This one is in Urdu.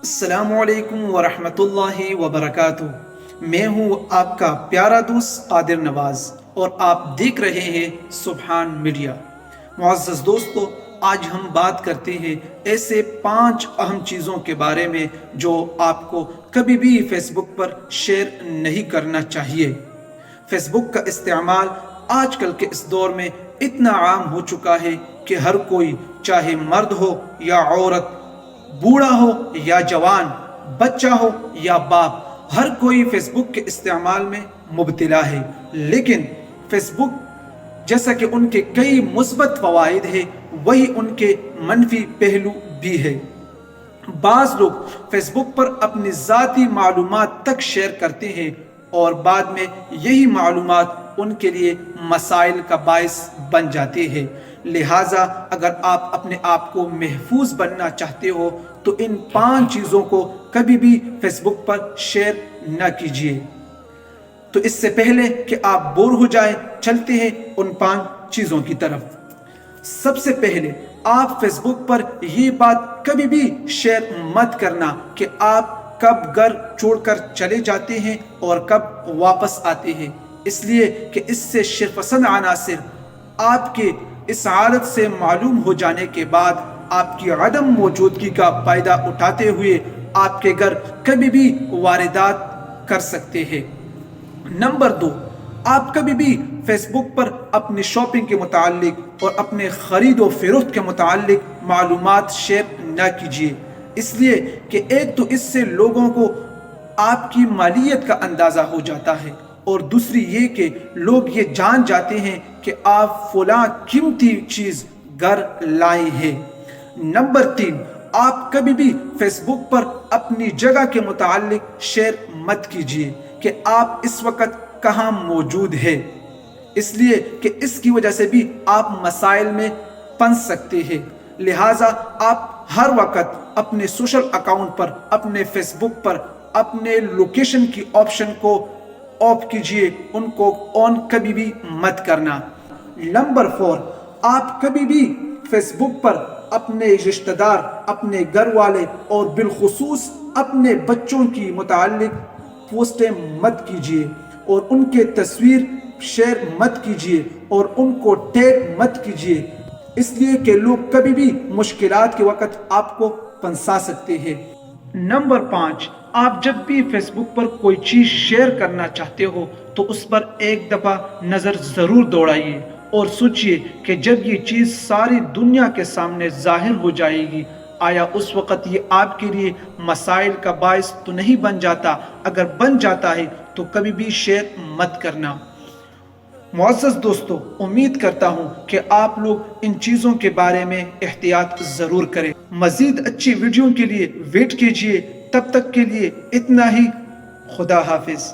السلام علیکم ورحمۃ اللہ وبرکاتہ۔ میں ہوں آپ کا پیارا دوست قادر نواز اور آپ دیکھ رہے ہیں سبحان میڈیا۔ معزز دوستو، آج ہم بات کرتے ہیں ایسے 5 اہم چیزوں کے بارے میں جو آپ کو کبھی بھی فیس بک پر شیئر نہیں کرنا چاہیے۔ فیس بک کا استعمال آج کل کے اس دور میں اتنا عام ہو چکا ہے کہ ہر کوئی، چاہے مرد ہو یا عورت، بوڑھا ہو یا جوان، بچہ ہو یا باپ، ہر کوئی فیس بک کے استعمال میں مبتلا ہے۔ لیکن فیس بک جیسا کہ ان کے کئی مثبت فوائد ہیں، وہی ان کے منفی پہلو بھی ہے۔ بعض لوگ فیس بک پر اپنی ذاتی معلومات تک شیئر کرتے ہیں اور بعد میں یہی معلومات ان کے لیے مسائل کا باعث بن جاتے ہیں۔ لہٰذا اگر آپ اپنے آپ کو محفوظ بننا چاہتے ہو تو ان 5 چیزوں کو کبھی بھی فیس بک پر شیئر نہ کیجیے۔ تو اس سے پہلے کہ آپ بور ہو جائیں، چلتے ہیں ان 5 چیزوں کی طرف۔ سب سے پہلے آپ فیس بک پر یہ بات کبھی بھی شیئر مت کرنا کہ آپ کب گھر چھوڑ کر چلے جاتے ہیں اور کب واپس آتے ہیں، اس لیے کہ اس سے شرپسند عناصر آپ کے اس حالت سے معلوم ہو جانے کے بعد آپ کی عدم موجودگی کا فائدہ اٹھاتے ہوئے آپ کے گھر کبھی بھی واردات کر سکتے ہیں۔ نمبر 2، آپ کبھی بھی فیس بک پر اپنی شاپنگ کے متعلق اور اپنے خرید و فروخت کے متعلق معلومات شیئر نہ کیجیے، اس لیے کہ ایک تو اس سے لوگوں کو آپ کی مالیت کا اندازہ ہو جاتا ہے، اور دوسری یہ کہ لوگ یہ جان جاتے ہیں کہ آپ فلاں قیمتی چیز گھر لائے ہیں۔ نمبر 3، آپ کبھی بھی فیس بک پر اپنی جگہ کے متعلق شیئر مت کیجیے کہ آپ اس وقت کہاں موجود ہیں، اس لیے کہ اس کی وجہ سے بھی آپ مسائل میں پھنس سکتے ہیں۔ لہٰذا آپ ہر وقت اپنے سوشل اکاؤنٹ پر، اپنے فیس بک پر اپنے لوکیشن کی آپشن کو آف کیجیے، ان کو آن کبھی بھی مت کرنا۔ نمبر 4، آپ کبھی بھی فیس بک پر اپنے رشتہ دار، اپنے گھر والے اور بالخصوص اپنے بچوں کی متعلق پوسٹیں مت کیجیے اور ان کے تصویر شیئر مت کیجیے اور ان کو ٹیگ مت کیجیے، اس لیے کہ لوگ کبھی بھی مشکلات کے وقت آپ کو پھنسا سکتے ہیں۔ نمبر 5، آپ جب بھی فیس بک پر کوئی چیز شیئر کرنا چاہتے ہو تو اس پر ایک دفعہ نظر ضرور دوڑائیے اور سوچئے کہ جب یہ چیز ساری دنیا کے سامنے ظاہر ہو جائے گی، آیا اس وقت یہ آپ کے لیے مسائل کا باعث تو نہیں بن جاتا؟ اگر بن جاتا ہے تو کبھی بھی شیئر مت کرنا۔ معزز دوستو، امید کرتا ہوں کہ آپ لوگ ان چیزوں کے بارے میں احتیاط ضرور کریں۔ مزید اچھی ویڈیو کے لیے ویٹ کیجیے، تب تک کے لیے اتنا ہی۔ خدا حافظ۔